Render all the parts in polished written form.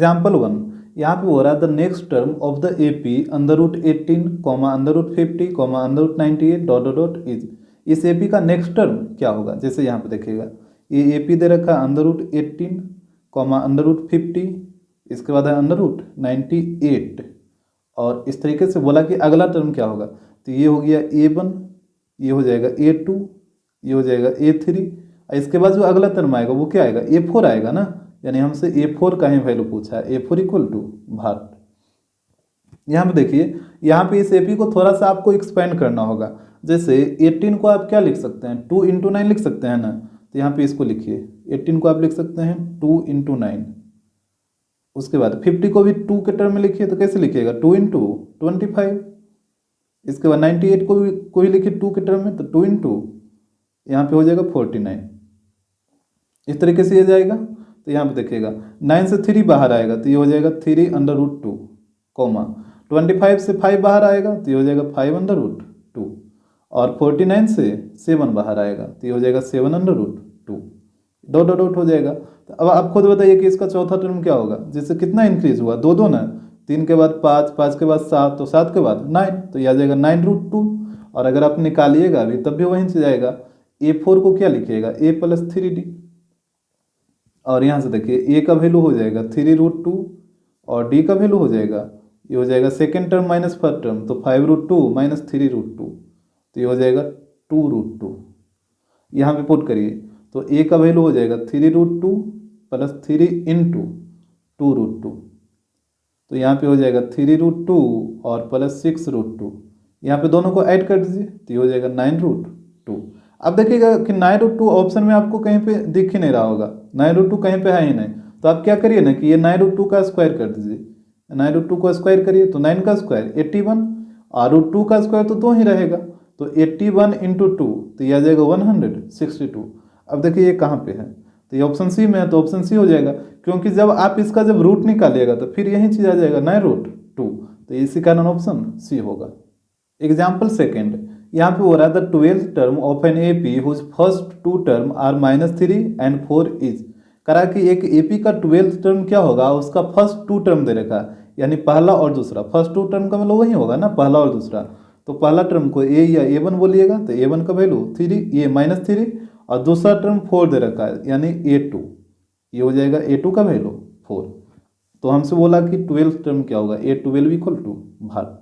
Example 1, यहाँ पे हो रहा है the next term of the A P √18, √50, √98 dot dot dot is. इस ए पी का नेक्स्ट टर्म क्या होगा? जैसे यहाँ पे देखिएगा ये ए पी दे रखा है √18, √50, इसके बाद है √98, और इस तरीके से बोला कि अगला टर्म क्या होगा। तो ये हो गया A1, ये हो जाएगा A2, ये हो जाएगा A3, इसके बाद जो अगला टर्म आएगा वो क्या आएगा? A4 आएगा ना, यानी हमसे A4 का ही वैल्यू पूछा है। A4 इक्वल टू भाट। यहाँ पे देखिए, यहाँ पे इस AP को थोड़ा सा आपको एक्सपेंड करना होगा। जैसे 18 को आप क्या लिख सकते हैं? 2 × 9 लिख सकते हैं ना। तो यहाँ पे इसको लिखिए, 18 को आप लिख सकते हैं 2 × 9। उसके बाद 50 को भी 2 के टर्म में लिखिए, तो कैसे लिखिएगा? 2 × 25। इसके बाद 98 को भी लिखिए 2 के टर्म में, तो 2 × यहाँ पे हो जाएगा 49। इस तरीके से ये जाएगा। तो यहाँ पे देखिएगा 9 से 3 बाहर आएगा, तो ये हो जाएगा 3 √2, कॉमा 25 से 5 बाहर आएगा, तो ये हो जाएगा 5 √2, और 49 से 7 बाहर आएगा, तो ये हो जाएगा 7 √2, डॉट डॉट डॉट हो जाएगा। तो अब आप खुद बताइए कि इसका चौथा टर्म क्या होगा? जिससे कितना इंक्रीज हुआ? 2 2 ना, 3 के बाद 5, 5 के बाद 7, तो 7 के बाद 9, तो यह आ जाएगा 9 √2। और अगर आप निकालिएगा अभी तब भी वहीं से जाएगा। A4 को क्या लिखिएगा? A + 3D, और यहाँ से देखिए A का वैल्यू हो जाएगा 3 √2, और D का वैल्यू हो जाएगा, ये हो जाएगा second term minus first term, तो 5 √2 माइनस 3 √2, तो ये हो जाएगा 2 √2। यहाँ पे पुट करिए, तो A का वैल्यू हो जाएगा 3 √2 + 3 × 2 √2, तो यहाँ पे हो जाएगा 3 √2 और प्लस 6 √2। यहाँ पे दोनों को ऐड कर दीजिए, तो ये हो जाएगा 9 √2। अब देखिएगा कि 9 √2 ऑप्शन में आपको कहीं पे दिख ही नहीं रहा होगा, 9 √2 कहीं पे है ही नहीं। तो आप क्या करिए ना कि ये 9 √2 का स्क्वायर कर दीजिए। 9 √2 को स्क्वायर करिए, तो 9 का स्क्वायर 81, और √2 का स्क्वायर तो 2 ही रहेगा, तो 81 × 2, तो ये आ जाएगा 162। अब देखिए ये कहाँ पे है? तो ये ऑप्शन सी में है, तो ऑप्शन सी हो जाएगा, क्योंकि जब आप इसका जब रूट निकालिएगा तो फिर यही चीज़ आ जाएगा 9 √2, तो इसी कारण ऑप्शन सी होगा। एग्जाम्पल सेकेंड, यहाँ पे हो रहा है the 12th term of an A P whose first 2 term are -3 and 4 is. करा कि एक ए पी का 12th टर्म क्या होगा? उसका फर्स्ट 2 टर्म दे रखा, यानी पहला और दूसरा। फर्स्ट 2 टर्म का मतलब वही होगा ना, पहला और दूसरा। तो पहला टर्म को A या A1 बोलिएगा, तो A1 का वैल्यू 3, ये -3, और दूसरा टर्म 4 दे रखा है, यानी A2, ये हो जाएगा A2 का वैल्यू 4। तो हमसे बोला कि 12th टर्म क्या होगा? A12 इक्वल टू भाट।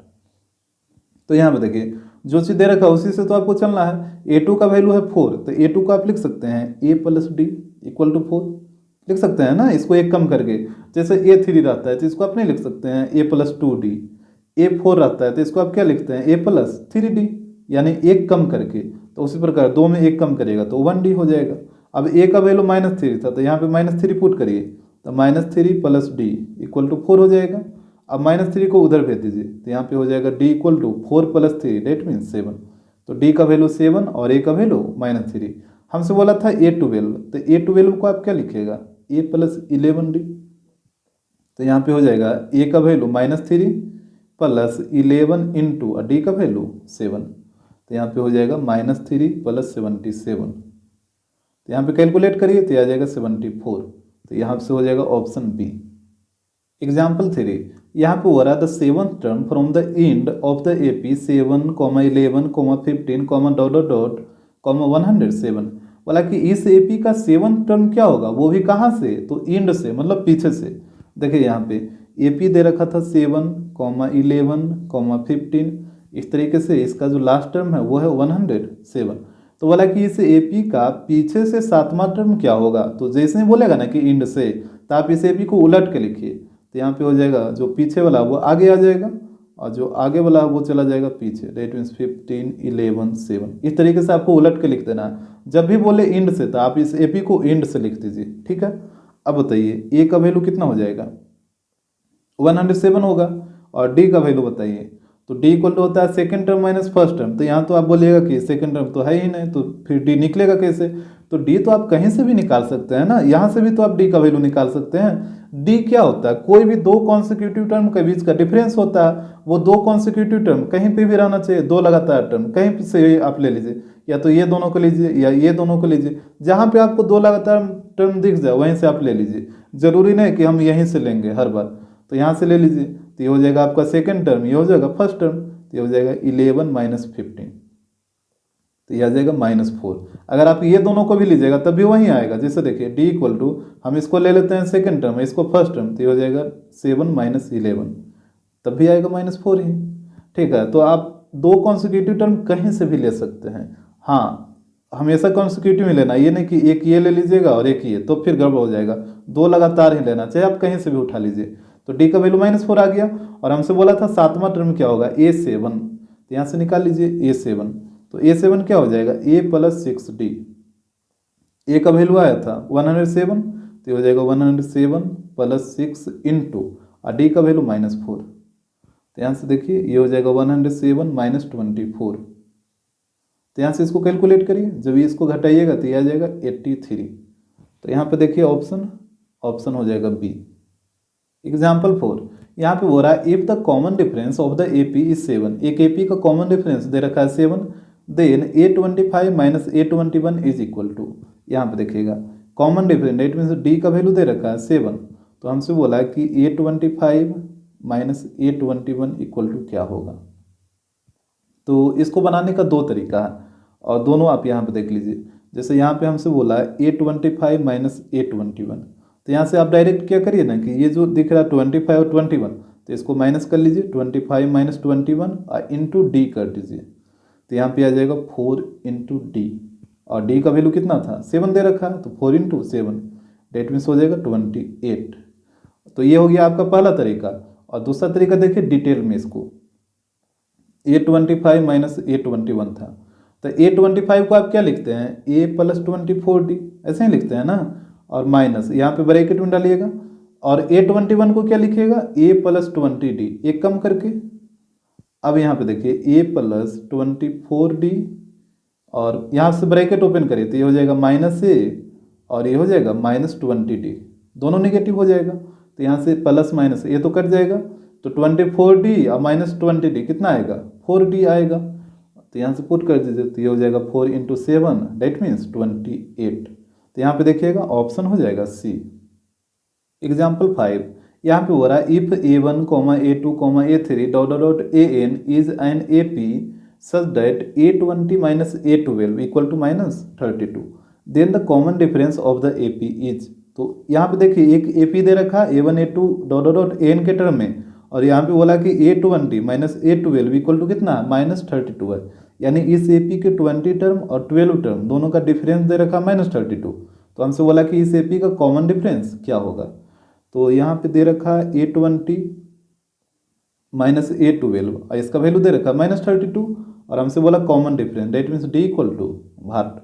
तो यहाँ पे देखिए जो चीज़ दे रखा है उसी से तो आपको चलना है। A2 का वैल्यू है 4, तो A2 को आप लिख सकते हैं A + D इक्वल टू 4, लिख सकते हैं ना, इसको एक कम करके। जैसे A3 रहता है तो इसको आप नहीं लिख सकते हैं A + 2D। A4 रहता है तो इसको आप क्या लिखते हैं? A + 3D, यानी एक कम करके। तो उसी प्रकार 2 में एक कम करिएगा तो 1D हो जाएगा। अब A का वैल्यू -3 था, तो यहाँ पे -3 पुट करिए, तो -3 + D इक्वल टू 4 हो जाएगा। अब -3 को उधर भेज दीजिए, तो यहाँ पे हो जाएगा D equal to 4 + 3, that means 7। तो D का वैल्यू 7 और A का वैल्यू -3। हमसे बोला था A12, तो A12 को आप क्या लिखिएगा? A + 11D। तो यहाँ पे हो जाएगा A का वैल्यू -3 + 11 × D का वैल्यू 7, तो यहाँ पे हो जाएगा -3 + 77। तो यहाँ पे कैलकुलेट करिए तो आ जाएगा 74। तो यहाँ से हो जाएगा ऑप्शन बी। एग्जाम्पल 3, यहाँ पे हो रहा है the 7th term from the end of the A P 7, 11, 15, dot dot dot, 107। बोला कि इस ए पी का 7th टर्म क्या होगा? वो भी कहाँ से? तो एंड से, मतलब पीछे से। देखिए यहाँ पे ए पी दे रखा था 7, 11, 15, इस तरीके से इसका जो लास्ट टर्म है वो है 107। तो बोला कि इस ए पी का पीछे से 7वां टर्म क्या होगा? तो जैसे ही बोलेगा ना कि एंड से, तो आप इस ए पी को उलट के लिखिए, तो यहाँ पे हो जाएगा जो पीछे वाला वो आगे आ जाएगा, और जो आगे वाला वो चला जाएगा पीछे, डेट मीन्स 15, 11, 7। इस तरीके से आपको उलट के लिख देना है। जब भी बोले एंड से तो आप इस ए पी को एंड से लिख दीजिए, ठीक है। अब बताइए ए का वैल्यू कितना हो जाएगा? 107 होगा, और डी का वैल्यू बताइए। तो डी इक्वल टू होता है second term minus first term. तो यहाँ तो आप बोलिएगा कि सेकंड टर्म तो है ही नहीं, तो फिर डी निकलेगा कैसे? तो डी तो आप कहीं से भी निकाल सकते हैं ना, यहाँ से भी तो आप डी का वैल्यू निकाल सकते हैं। डी क्या होता है? कोई भी 2 कॉन्सिक्यूटिव टर्म के बीच का डिफरेंस होता है। वो 2 कॉन्सिक्यूटिव टर्म कहीं पे भी रहना चाहिए, 2 लगातार टर्म कहीं से आप ले लीजिए, या तो ये दोनों को लीजिए या ये दोनों को लीजिए, जहाँ पे आपको 2 लगातार टर्म दिख जाए वहीं से आप ले लीजिए। जरूरी नहीं कि हम यहीं से लेंगे हर बार, तो यहाँ से ले लीजिए, तो ये हो जाएगा आपका सेकेंड टर्म, ये हो जाएगा फर्स्ट टर्म, तो ये हो जाएगा 11 माइनस 15, तो ये आ जाएगा -4। अगर आप ये दोनों को भी लीजिएगा तब भी वहीं आएगा। जैसे देखिए डी इक्वल टू, हम इसको ले लेते हैं सेकंड टर्म, इसको फर्स्ट टर्म, तो ये हो जाएगा 7 माइनस 11, तब भी आएगा -4 ही। ठीक है, तो आप दो कॉन्सिक्यूटिव टर्म कहीं से भी ले सकते हैं। हाँ, हमेशा कॉन्सिक्यूटिव में लेना, ये नहीं कि एक ये ले लीजिएगा और एक ये, तो फिर गड़बड़ हो जाएगा। दो लगातार ही लेना, चाहे आप कहीं से भी उठा लीजिए। तो डी का वैल्यू -4 आ गया, और हमसे बोला था सातवां टर्म क्या होगा, A7, तो यहाँ से निकाल लीजिए A7, तो A7 क्या हो जाएगा, A + 6D। ए का वैल्यू आया था 107, तो ये हो जाएगा 107 + 6 इंटू, और डी का वैल्यू -4, तो यहाँ से देखिए ये हो जाएगा 107 - 24, तो यहाँ से इसको कैलकुलेट करिए, जब ये इसको घटाइएगा तो ये आ जाएगा 83। तो यहाँ पे देखिए ऑप्शन हो जाएगा बी। एग्जाम्पल 4, यहाँ पे हो रहा है if the common difference of the AP is 7, एक AP का कॉमन डिफरेंस दे रखा है 7, then A25 - A21 is equal to, यहाँ पे देखिएगा common difference, it means D का वैल्यू दे रखा है 7, तो हमसे बोला है कि A25 - A21 इक्वल टू क्या होगा। तो इसको बनाने का दो तरीका है, और दोनों आप यहाँ पे देख लीजिए। जैसे यहाँ पे हमसे बोला है A25 - A21, तो यहाँ से आप डायरेक्ट क्या करिए ना कि ये जो दिख रहा है 25 और 21, तो इसको माइनस कर लीजिए, 25 - 21 और इंटू डी कर दीजिए, तो यहाँ पे आ जाएगा 4 इंटू डी, और डी का वैल्यू कितना था 7 दे रखा है, तो 4 इंटू 7, डेट मीन्स हो जाएगा 28। तो ये हो गया आपका पहला तरीका। और दूसरा तरीका देखिए डिटेल में, इसको A25 - A21 था, तो A25 को आप क्या लिखते हैं, A + 24D, ऐसे ही लिखते हैं ना, और माइनस यहाँ पे ब्रैकेट में डालिएगा, और A21 को क्या लिखिएगा, A + 20D, एक कम करके। अब यहाँ पे देखिए A + 24D, और यहाँ से ब्रैकेट ओपन करिए, तो ये हो जाएगा -A, और ये हो जाएगा -20D, दोनों नेगेटिव हो जाएगा, तो यहाँ से प्लस माइनस ये तो कट जाएगा, तो 24D और -20D कितना आएगा, 4D आएगा, तो यहाँ से पुट कर दीजिए, तो ये हो जाएगा 4 इंटू 7, डेट मीन्स 28। तो यहाँ पे देखिएगा ऑप्शन हो जाएगा सी। एग्जाम्पल 5, यहाँ पे हो रहा है if A1, A2, A3 AN is an AP such that A20 - A12 equal to -32, then the common difference of the AP is. तो यहाँ पे देखिए एक AP दे रखा है A1, A2 AN के टर्म में, और यहाँ पे बोला कि A20 - A12 इक्वल टू कितना -32 है, यानी इस AP के 20 टर्म और 12 टर्म दोनों का डिफरेंस दे रखा -32। तो हमसे बोला कि इस AP का कॉमन डिफरेंस क्या होगा, तो यहाँ पे दे रखा है A20 - A12 और इसका वैल्यू दे रखा है -32, और हमसे बोला common difference, that means D equal to भाट।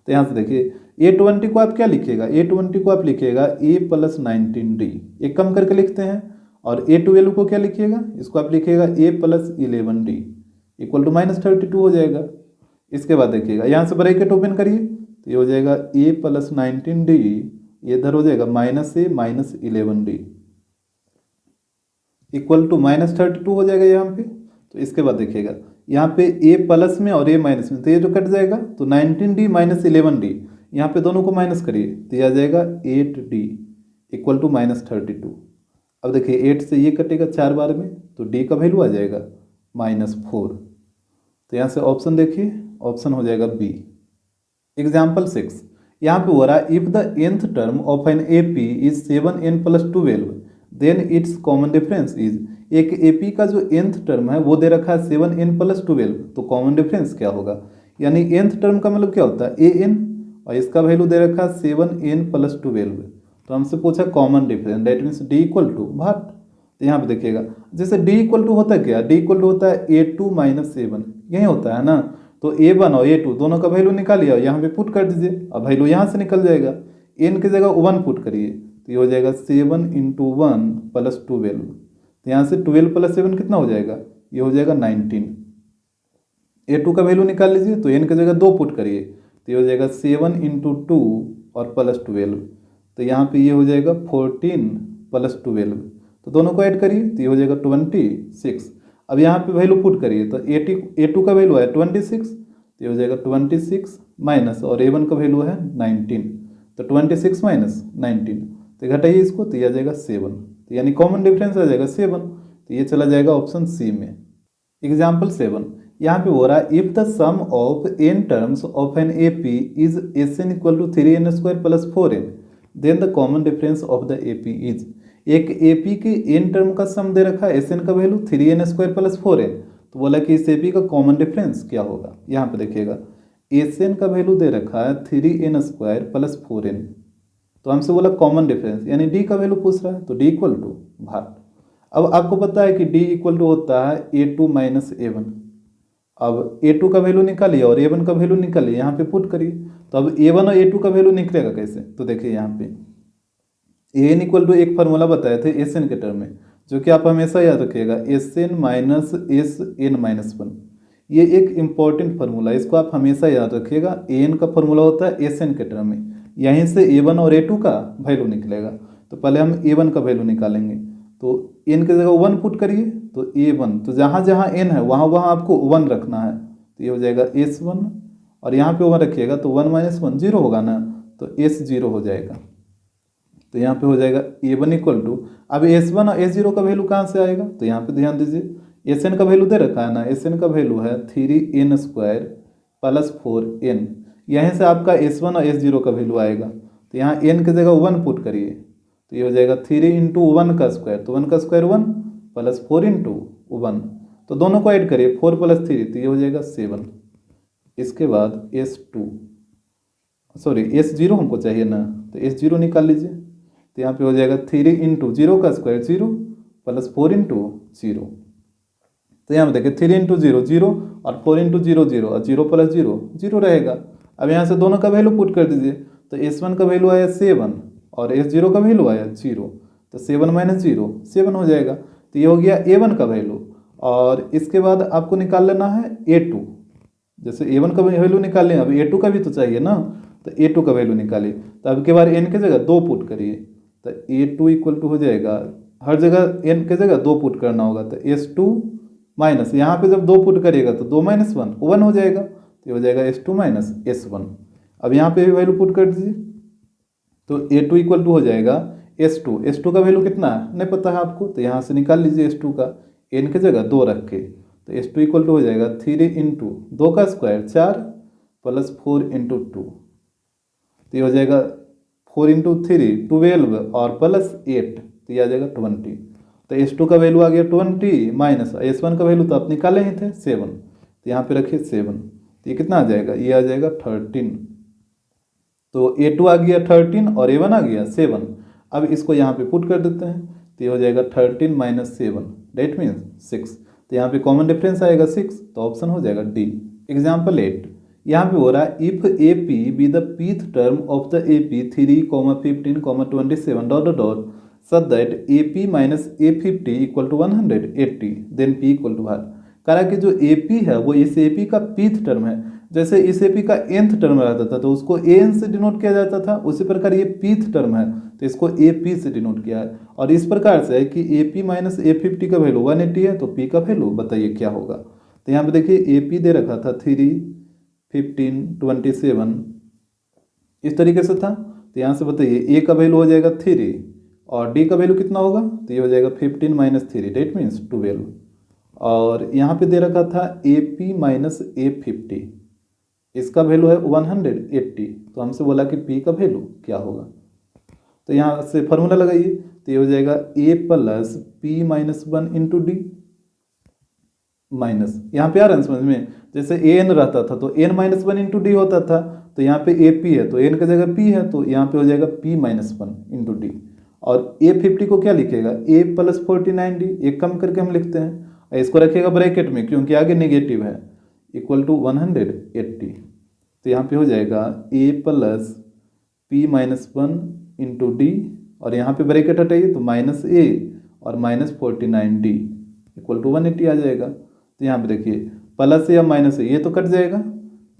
तो यहाँ से देखिए A20 को आप क्या लिखिएगा, A20 को आप लिखिएगा A + 19D, एक कम करके लिखते हैं, और A12 को क्या लिखिएगा, इसको आप लिखिएगा A + 11D इक्वल टू -32 हो जाएगा। इसके बाद देखिएगा यहाँ से ब्रैकेट ओपन करिए, तो ये हो जाएगा A + 19D, ये इधर हो जाएगा -A - 11D इक्वल टू -32 हो जाएगा यहाँ पे। तो इसके बाद देखिएगा यहाँ पे A प्लस में और A माइनस में, तो ये जो कट जाएगा, तो 19D - 11D, यहाँ पे दोनों को माइनस करिए, तो ये आ जाएगा 8D इक्वल टू -32। अब देखिए 8 से ये कटेगा 4 बार में, तो D का वैल्यू आ जाएगा -4। तो यहाँ से ऑप्शन देखिए, ऑप्शन हो जाएगा बी। एग्जाम्पल 6, यहाँ पे हो रहा है if the nth term of an AP is 7n + 12 then its common difference is. एक AP का जो nth टर्म है वो दे रखा है 7n + 12, तो कॉमन डिफरेंस क्या होगा, यानी nth टर्म का मतलब क्या होता है AN, और इसका वैल्यू दे रखा है 7n + 12, तो हमसे पूछा common difference, that means D equal to भाट। तो यहाँ पे देखिएगा जैसे D इक्वल टू होता है क्या, D इक्वल टू होता है A2 - A1, यही होता है ना, तो A1 और A2 दोनों का वैल्यू निकालिए, यहाँ पे पुट कर दीजिए, और वैल्यू यहाँ से निकल जाएगा, n की जगह 1 पुट करिए, तो ये हो जाएगा 7 × 1 + 12, तो यहाँ से 12 + 7 कितना हो जाएगा, ये हो जाएगा 19। A2 का वैल्यू निकाल लीजिए, तो n की जगह 2 पुट करिए, तो ये हो जाएगा 7 × 2 और +12, तो यहाँ पे ये हो जाएगा 14 + 12, तो दोनों को ऐड करिए, तो ये हो जाएगा 26। अब यहाँ पे वैल्यू पुट करिए, तो A2 का वैल्यू है 26, तो ये हो जाएगा 26 माइनस, और A1 का वैल्यू है 19, तो 26 - 19, तो घटाइए इसको, तो ये आ जाएगा 7, तो यानी कॉमन डिफरेंस आ जाएगा 7, तो ये चला जाएगा ऑप्शन सी में। एग्जाम्पल 7, यहाँ पे हो रहा है if the sum of n terms of an A P is Sn equal to 3n² plus 4n then the common difference of the A P is. एक ए पी के n term का sum दे रखा है, Sn का value 3n² plus 4n, तो बोला कि इस ए पी का कॉमन डिफरेंस क्या होगा। यहाँ पे देखिएगा Sn का वैल्यू दे रखा है 3n² प्लस 4n, तो हमसे बोला कॉमन डिफरेंस यानी d का वैल्यू पूछ रहा है, तो d इक्वल टू भाग। अब आपको पता है कि d इक्वल टू होता है a2 माइनस a1। अब a2 का वैल्यू निकालिए और a1 का वैल्यू निकालिए, यहाँ पे पुट करिए, तो अब a1 और a2 का वैल्यू निकलेगा कैसे, तो देखिए यहाँ पे an इक्वल टू एक फार्मूला बताए थे Sn के टर्म में, जो कि आप हमेशा याद रखिएगा, Sn माइनस Sn माइनस 1। ये एक इम्पॉर्टेंट फार्मूला है, इसको आप हमेशा याद रखिएगा। an का फार्मूला होता है Sn के टर्म में, यहीं से a1 और a2 का वैल्यू निकलेगा। तो पहले हम a1 का वैल्यू निकालेंगे, तो n की जगह 1 पुट करिए, तो a1, तो जहाँ जहाँ n है वहाँ वहाँ आपको 1 रखना है, तो ये हो जाएगा S1, और यहाँ पे 1 रखिएगा तो 1 माइनस 1 0 होगा ना, तो S0 हो जाएगा। तो यहाँ पे हो जाएगा a1 इक्वल टू, अब S1 और S0 का वैल्यू कहाँ से आएगा, तो यहाँ पे ध्यान दीजिए, Sn का वैल्यू दे रखा है ना, Sn का वैल्यू है 3n² प्लस 4n, यहीं से आपका S1 और S0 का वैल्यू आएगा। तो यहाँ n की जगह 1 पुट करिए, तो ये हो जाएगा 3 इंटू 1 का स्क्वायर, तो 1 का स्क्वायर 1 प्लस 4 इंटू 1, तो दोनों को ऐड करिए 4 प्लस 3, तो ये हो जाएगा 7। इसके बाद S0 हमको चाहिए ना, तो S0 निकाल लीजिए, तो यहाँ पे हो जाएगा 3 इंटू 0 का स्क्वायर 0 प्लस 4 इंटू 0, तो यहाँ पे देखिए 3 इंटू 0 0 और 4 इंटू 0 0 और 0 प्लस 0 0 रहेगा। अब यहाँ से दोनों का वैल्यू पुट कर दीजिए, तो S1 का वैल्यू आया 7 और S0 का वैल्यू आया 0, तो 7 माइनस 0 7 हो जाएगा। तो ये हो गया A1 का वैल्यू, और इसके बाद आपको निकाल लेना है A2। जैसे A1 का वैल्यू निकाल लें, अब A2 का भी तो चाहिए ना, तो A2 का वैल्यू निकालिए, तो अब के बार n की जगह 2 पुट करिए, तो A2 इक्वल टू हो जाएगा, हर जगह n की जगह 2 पुट करना होगा, तो S2 माइनस, यहाँ पे जब 2 पुट करिएगा तो 2 माइनस 1 हो जाएगा, तो ये हो जाएगा S2 माइनस S1। अब यहाँ पे भी वैल्यू पुट कर दीजिए, तो A2 इक्वल टू हो जाएगा S2 का वैल्यू कितना है नहीं पता है आपको, तो यहाँ से निकाल लीजिए S2 का, n की जगह 2 रख के, तो S2 इक्वल टू हो जाएगा 3 इंटू 2 का स्क्वायर 4 प्लस 4 इंटू 2, तो ये हो जाएगा 4 इंटू 3 12 और प्लस 8, तो ये आ जाएगा 20। तो S2 का वैल्यू आ गया 20 माइनस S1 का वैल्यू तो आप निकाले ही थे 7, तो यहाँ पे रखिए 7, तो ये कितना आ जाएगा, ये आ जाएगा 13। तो A2 आ गया 13 और A1 आ गया 7। अब इसको यहाँ पे पुट कर देते हैं, तो ये हो जाएगा 13 माइनस 7 डेट मीन्स 6, तो यहाँ पे कॉमन डिफरेंस आएगा 6, तो ऑप्शन हो जाएगा डी। एग्जाम्पल 8, यहाँ पे हो रहा है if A P be the pth term of the A P 3, 15, 27 dot dot dot such that A P minus A50 equal to 180 then P equal to भार। कह रहा कि जो ए पी है वो इस ए पी का पीथ टर्म है, जैसे इस ए पी का nth टर्म रहता था तो उसको an से डिनोट किया जाता था, उसी प्रकार ये पीथ टर्म है तो इसको ए पी से डिनोट किया है। और इस प्रकार से है कि ए पी माइनस A50 का वैल्यू 180 है, तो पी का वैल्यू बताइए क्या होगा। तो यहाँ पे देखिए ए पी दे रखा था 3, 15, 27 इस तरीके से था, तो यहाँ से बताइए ए का वैल्यू हो जाएगा 3 और डी का वैल्यू कितना होगा, तो ये हो जाएगा 15 माइनस 3 डेट मीन्स 12। और यहाँ पे दे रखा था ए पी माइनस A50, इसका वैल्यू है 180, तो हमसे बोला कि पी का वैल्यू क्या होगा। तो यहाँ से फॉर्मूला लगाइए, तो ये हो जाएगा A plus P minus 1 into D minus, यहाँ पे आ रहा है समझ में, जैसे ए एन रहता था तो एन माइनस 1 इंटू डी होता था, तो यहाँ पे ए पी है तो एन की जगह पी है, तो यहाँ पे हो जाएगा पी माइनस 1 इंटू डी। और A50 को क्या लिखेगा, ए प्लस 49D, एक कम करके हम लिखते हैं, इसको रखिएगा ब्रैकेट में क्योंकि आगे नेगेटिव है, इक्वल टू 180। तो यहाँ पे हो जाएगा A plus P minus 1 into D, और यहाँ पे ब्रैकेट हटाइए तो माइनस ए और माइनस 49D इक्वल टू 180 आ जाएगा। तो यहाँ पे देखिए प्लस या माइनस ए, ये तो कट जाएगा।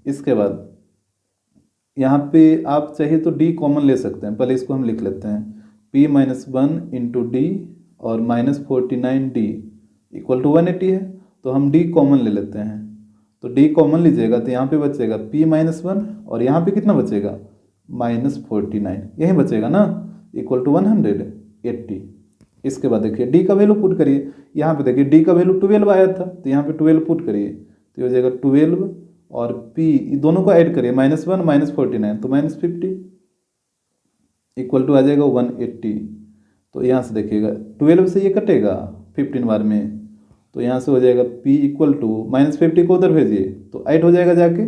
इसके बाद यहाँ पे आप चाहिए तो डी कॉमन ले सकते हैं, पहले इसको हम लिख लेते हैं, पी माइनस 1 इंटू डी और माइनस 49D इक्वल टू 180 है, तो हम डी कॉमन ले लेते हैं। तो डी कॉमन लीजिएगा तो यहाँ पे बचेगा p माइनस 1 और यहाँ पे कितना बचेगा माइनस 49, यही बचेगा ना। Equal to 180। इसके बाद देखिए डी का वैल्यू पुट करिए, यहाँ पे देखिए डी का वैल्यू 12 आया था, तो यहाँ पे 12 पुट करिए, तो ये हो जाएगा 12 और पी दोनों को ऐड करिए, -1 -49 तो -50 इक्वल टू आ जाएगा 180। तो यहाँ से देखिएगा 12 से ये कटेगा 15 बार में, तो यहाँ से हो जाएगा P इक्वल टू -50 को उधर भेजिए तो 8 हो जाएगा जाके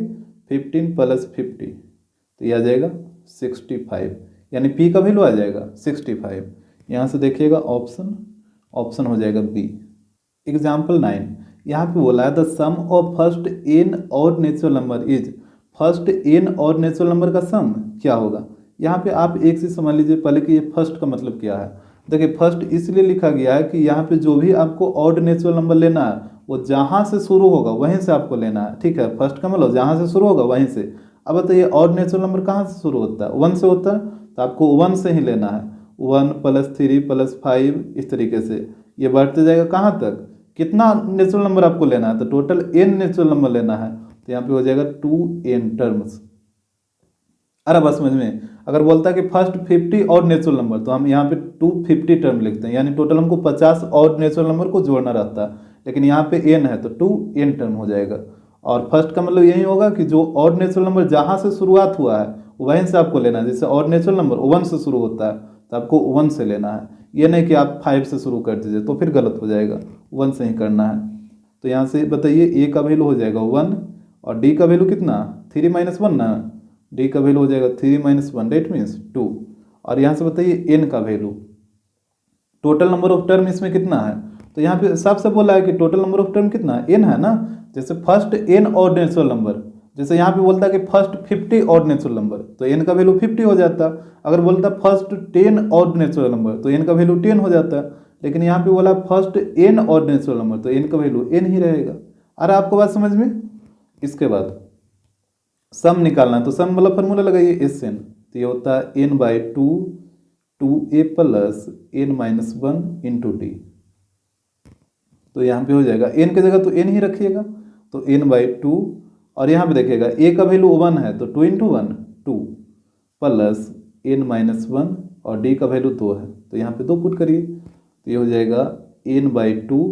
15 + 50, तो ये आ जाएगा 65, यानी P का वैल्यू आ जाएगा 65। यहाँ से देखिएगा ऑप्शन हो जाएगा बी। एग्जाम्पल 9, यहाँ पे बोला है the sum of first n और natural number is, first n और नेचुरल नंबर का सम क्या होगा। यहाँ पे आप एक चीज समझ लीजिए पहले कि ये फर्स्ट का मतलब क्या है। देखिए फर्स्ट इसलिए लिखा गया है कि यहाँ पे जो भी आपको ऑड नेचुरल नंबर लेना है वो जहाँ से शुरू होगा वहीं से आपको लेना है, ठीक है। फर्स्ट का मतलब जहाँ से शुरू होगा वहीं से। अब बताइए ऑड नेचुरल नंबर कहाँ से शुरू होता है, 1 से होता है, तो आपको 1 से ही लेना है। 1 + 3 + 5 इस तरीके से ये बढ़ते जाएगा कहाँ तक, कितना नेचुरल नंबर आपको लेना है, तो टोटल n नेचुरल नंबर लेना है, तो यहाँ पे हो जाएगा 2n टर्म्स। अरे बस समझ में, अगर बोलता है कि फर्स्ट 50 और नेचुरल नंबर, तो हम यहाँ पे 250 टर्म लिखते हैं, यानी टोटल हमको 50 और नेचुरल नंबर को जोड़ना रहता है, लेकिन यहाँ पे n है तो 2n टर्म हो जाएगा। और फर्स्ट का मतलब यही होगा कि जो और नेचुरल नंबर जहाँ से शुरुआत हुआ है वहीं से आपको लेना है। जैसे और नेचुरल नंबर 1 से शुरू होता है तो आपको 1 से लेना है, ये नहीं कि आप 5 से शुरू कर दीजिए तो फिर गलत हो जाएगा, 1 से ही करना है। तो यहाँ से बताइए ए का वैल्यू हो जाएगा 1 और डी का वैल्यू कितना 3 - 1 ना, डी का वैल्यू हो जाएगा 3 - 1 डेट मीन्स 2। और यहाँ से बताइए एन का value, total number of term इसमें कितना है, तो यहाँ पे साफ साफ बोला है कि टोटल नंबर ऑफ टर्म कितना है, एन है ना। जैसे first n odd natural number, जैसे यहाँ पे बोलता है कि फर्स्ट 50 ऑड नेचुरल नंबर, तो एन का वैल्यू 50 हो जाता। अगर बोलता फर्स्ट 10 ऑड नेचुरल नंबर तो एन का वैल्यू 10 हो जाता। लेकिन यहाँ पे बोला first n odd natural number, तो एन का वैल्यू एन ही रहेगा। अरे आपको बात समझ में। इसके बाद सम निकालना है, तो सम वाला फॉर्मूला लगाइए एस एन, तो ये होता है n/2 2a + n - 1 × d। तो यहाँ पे हो जाएगा n की जगह तो n ही रखिएगा, तो n/2 और यहाँ पे देखिएगा a का वैल्यू 1 है तो 2 × 1 2 + n - 1 और d का वैल्यू 2 है, तो यहाँ पे 2 पुट करिए, तो ये हो जाएगा n/2।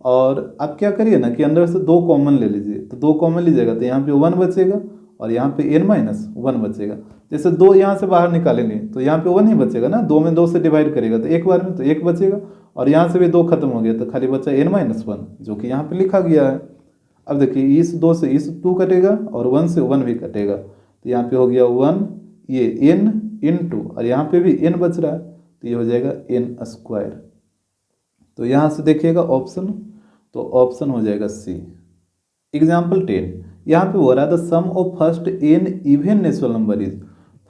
और आप क्या करिए ना कि अंदर से 2 कॉमन ले लीजिए, तो 2 कॉमन लीजिएगा तो यहाँ पे 1 बचेगा और यहाँ पे n - 1 बचेगा। जैसे 2 यहाँ से बाहर निकालेंगे तो यहाँ पे 1 ही बचेगा ना, 2 में 2 से डिवाइड करेगा तो एक बार में तो 1 बचेगा, और यहाँ से भी 2 खत्म हो गया तो खाली बचा n - 1 जो कि यहाँ पे लिखा गया है। अब देखिए इस 2 से इस 2 कटेगा और 1 से 1 भी कटेगा, तो यहाँ पे हो गया 1 ये n × और यहाँ पे भी n बच रहा है, तो ये हो जाएगा n²। तो यहाँ से देखिएगा ऑप्शन, तो ऑप्शन हो जाएगा सी। एग्जाम्पल 10, यहाँ पे हो रहा है the sum of first n even natural number is,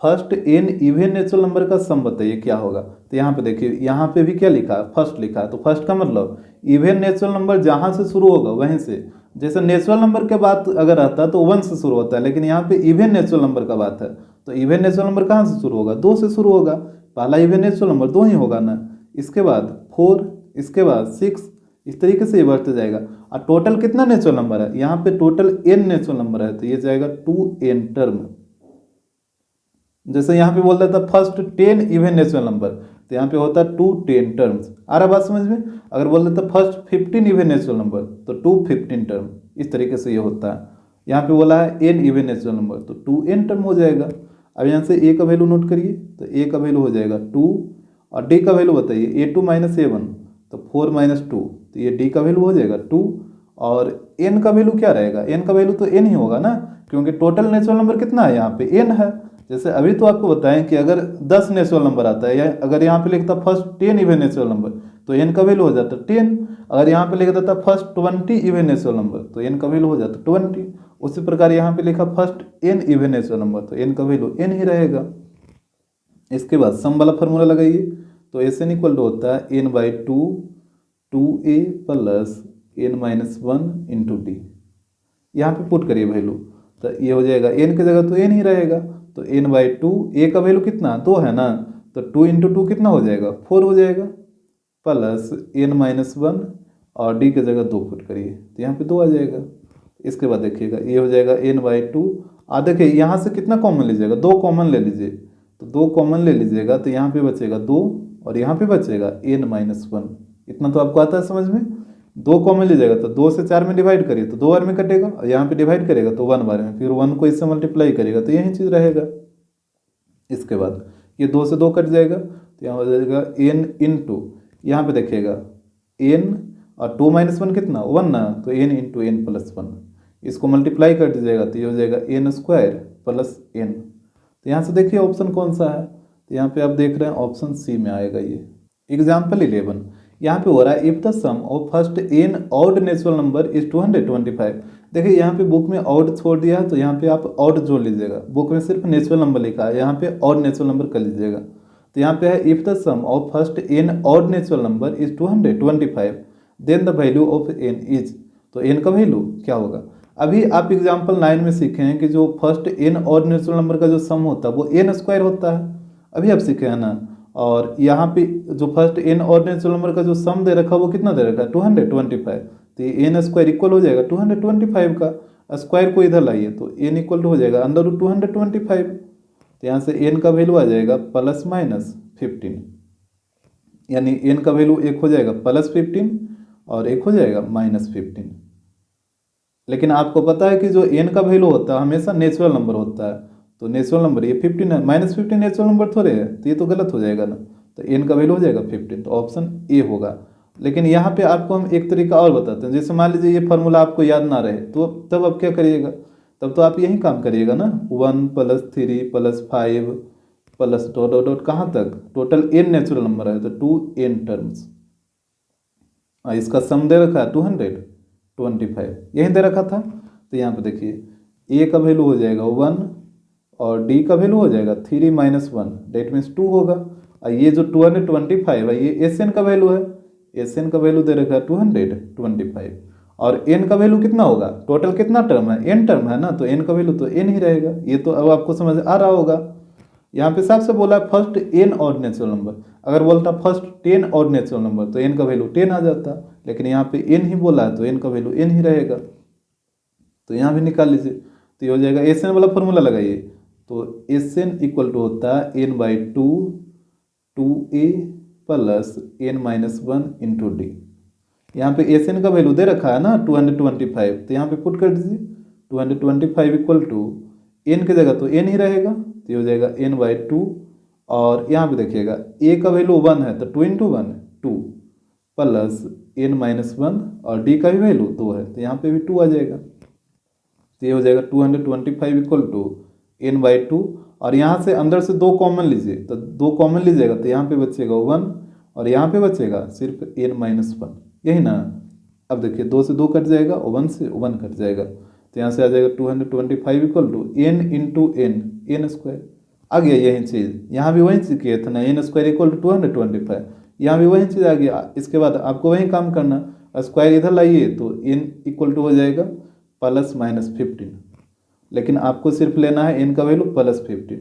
first n even natural number का सम बताइए क्या होगा। तो यहाँ पे देखिए यहाँ पे भी क्या लिखा है, फर्स्ट लिखा है, तो फर्स्ट का मतलब इवन नेचुरल नंबर जहाँ से शुरू होगा वहीं से। जैसे नेचुरल नंबर के बात अगर आता है तो 1 से शुरू होता है, लेकिन यहाँ पे इवन नेचुरल नंबर का बात है, तो इवन नेचुरल नंबर कहाँ से शुरू होगा, 2 से शुरू होगा, पहला इवन नेचुरल नंबर 2 ही होगा ना। इसके बाद 4, इसके बाद 6, इस तरीके से ये बढ़ते जाएगा। और टोटल कितना नेचुरल नंबर है, यहाँ पे टोटल n नेचुरल नंबर है, तो ये जाएगा 2n टर्म। जैसे यहाँ पे बोलता था फर्स्ट 10 इवन नेचुरल नंबर, तो यहाँ पे होता है 210 टर्म्स। आ रहा बात समझ में। अगर बोल देता फर्स्ट 15 इवन नेचुरल नंबर तो 215 टर्म, इस तरीके से ये होता है। यहाँ पे बोला है n इवन नेचुरल नंबर तो 2n टर्म हो जाएगा। अब यहाँ से a का वैल्यू नोट करिए, तो a का वैल्यू हो जाएगा 2 और d का वैल्यू बताइए a2 - a1 तो 4 - 2, तो ये d का वैल्यू हो जाएगा 2 और n का वैल्यू क्या रहेगा, n का वैल्यू तो n ही होगा ना, क्योंकि टोटल नेचुरल नंबर कितना है यहाँ पे n है। जैसे अभी तो आपको बताएं कि अगर 10 नेचुरल नंबर आता है, या अगर यहाँ पे लिखता फर्स्ट 10 इवन नेचुरल नंबर तो n का वैल्यू हो जाता 10। अगर यहाँ पे लिख देता फर्स्ट 20 इवन नेचुरल नंबर तो n का वैल्यू हो जाता 20। उसी प्रकार यहाँ पे लिखा first n even natural number तो n का वैल्यू n ही रहेगा। इसके बाद सम वाला फॉर्मूला लगाइए, तो Sn इक्वल टू होता है n/2 2a + n - 1 × d। यहाँ पे पुट करिए वैल्यू, तो ये हो जाएगा n की जगह तो n ही रहेगा, तो n/2 a का वैल्यू कितना 2 है ना, तो 2 × 2 कितना हो जाएगा 4 हो जाएगा, प्लस n - 1 और d की जगह 2 पुट करिए तो यहाँ पे 2 आ जाएगा। इसके बाद देखिएगा ये हो जाएगा n/2। देखिए यहाँ से कितना कॉमन लीजिएगा, 2 कॉमन ले लीजिए, तो 2 कॉमन ले लीजिएगा तो यहाँ पे बचेगा 2 और यहाँ पे बचेगा n-1। इतना तो आपको आता है समझ में। 2 कॉमन लीजिएगा तो 2 से 4 में डिवाइड करिए तो 2 बार में कटेगा, और यहाँ पे डिवाइड करेगा तो 1 बार में, फिर 1 को इससे मल्टीप्लाई करेगा तो यही चीज़ रहेगा। इसके बाद ये 2 से 2 कट जाएगा तो यहाँ हो जाएगा n इंटू, यहाँ पे देखिएगा n और 2 - 1 कितना 1 ना, तो n इंटू n प्लस 1, इसको मल्टीप्लाई कर दीजिएगा तो ये हो जाएगा n² प्लस n। तो यहाँ से देखिए ऑप्शन कौन सा है, तो यहाँ पे आप देख रहे हैं ऑप्शन सी में आएगा ये। एग्जाम्पल 11, यहाँ पे हो रहा है if the sum of first n odd natural number is 225। देखिए यहाँ पे बुक में ऑड छोड़ दिया है तो यहाँ पे आप ऑड जोड़ लीजिएगा, बुक में सिर्फ नेचुरल नंबर लिखा है, यहाँ पे ऑड नेचुरल नंबर कर लीजिएगा। तो यहाँ पे है if the sum of first n odd natural number is 225 then the value of n is, तो n का वैल्यू क्या होगा। अभी आप एग्जाम्पल 9 में सीखे हैं कि जो first n odd natural number का जो सम होता है वो n² होता है, अभी आप सीखे हैं ना। और यहाँ पे जो first n odd natural number का जो सम दे रखा है वो कितना दे रखा है 225, तो ये n² इक्वल हो जाएगा 225 का, स्क्वायर को इधर लाइए तो n इक्वल हो जाएगा √225। तो यहाँ से n का वैल्यू आ जाएगा ±15, यानी n का वैल्यू एक हो जाएगा +15 और एक हो जाएगा -15। लेकिन आपको पता है कि जो n का वैल्यू होता है हमेशा नेचुरल नंबर होता है, तो नेचुरल नंबर ये 15 है, -15 नेचुरल नंबर थोड़े है, तो ये तो गलत हो जाएगा ना। तो n का वैल्यू हो जाएगा 15, तो ऑप्शन ए होगा। लेकिन यहाँ पे आपको हम एक तरीका और बताते हैं, जैसे मान लीजिए ये फार्मूला आपको याद ना रहे तो तब आप क्या करिएगा, तब तो आप यही काम करिएगा ना, 1 + 3 + 5 प्लस डॉट डॉट डॉट कहाँ तक, टोटल n नेचुरल नंबर है तो 2n टर्म्स, इसका सम दे रखा है 225 यही दे रखा था। तो यहाँ पे देखिए a का वैल्यू हो जाएगा 1 और d का वैल्यू हो जाएगा 3 - 1 डेट मीन्स 2 होगा। और ये जो 225 है ये Sn का वैल्यू है, Sn का वैल्यू दे रखा है 225 और n का वैल्यू कितना होगा, टोटल कितना टर्म है n टर्म है ना, तो n का वैल्यू तो n ही रहेगा। ये तो अब आपको समझ आ रहा होगा। यहाँ पे साफ से बोला first n odd natural number, अगर बोलता फर्स्ट 10 ऑड नेचुरल नंबर तो n का वैल्यू 10 आ जाता, लेकिन यहाँ पे n ही बोला है तो n का वैल्यू n ही रहेगा। तो यहाँ भी निकाल लीजिए तो ये हो जाएगा Sn वाला फॉर्मूला लगाइए, तो Sn इक्वल टू होता है n/2 2a plus n-1 into d। यहाँ पे Sn का वैल्यू दे रखा है ना 225, तो यहाँ पे पुट कर दीजिए 225 इक्वल टू n की जगह तो n ही रहेगा, तो ये हो जाएगा n/2 और यहाँ पे देखिएगा a का वैल्यू 1 है तो 2 × 1 2 प्लस n-1 और d का भी वैल्यू 2 है तो यहाँ पे भी 2 आ जाएगा। तो ये हो जाएगा 225 इक्वल टू n/2 और यहाँ से अंदर से 2 कॉमन लीजिए, तो 2 कॉमन लीजिएगा तो यहाँ पे बचेगा 1 और यहाँ पे बचेगा सिर्फ n-1, यही ना। अब देखिए 2 से 2 कट जाएगा और 1 से 1 कट जाएगा, तो यहाँ से आ जाएगा 225 equal to n into n² आ गया। यही चीज़ यहाँ भी वही चीज़ किया था ना, n² इक्वल टू 225, यहाँ भी वही चीज़ आ गया। इसके बाद आपको वही काम करना, स्क्वायर इधर लाइए तो n इक्वल टू हो जाएगा +-15, लेकिन आपको सिर्फ लेना है n का वैल्यू +15,